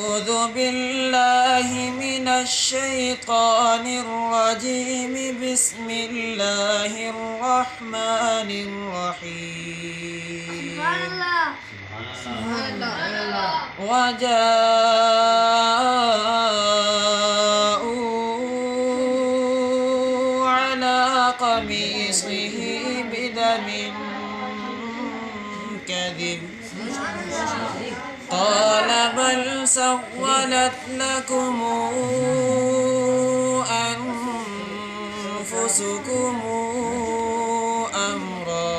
أعوذ بالله من الشيطان الرجيم. بسم الله الرحمن الرحيم. وجاءوا على قميصه بدم كذب قال بل سولت لكم أنفسكم أمرا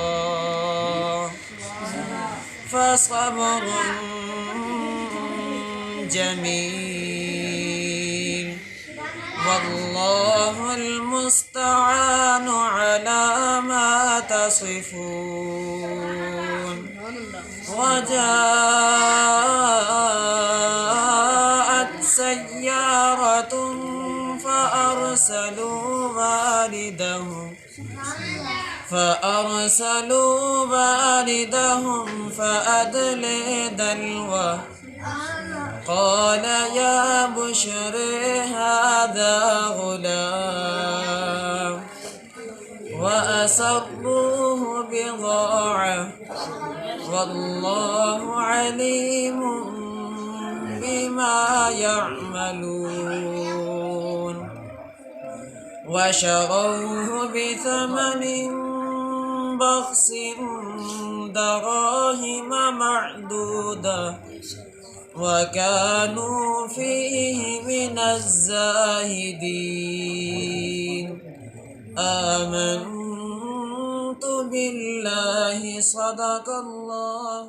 فصبر جميل والله المستعان على ما تصفون. وجاءت سيارة فأرسلوا والدهم فأدلى دلوه قال يا بشرى هذا غلام وأسروه بضاعة والله عليم بما يعملون. وشروه بثمن بخس دراهم معدودة وكانوا فيه من الزاهدين. آمنت بالله صدق الله.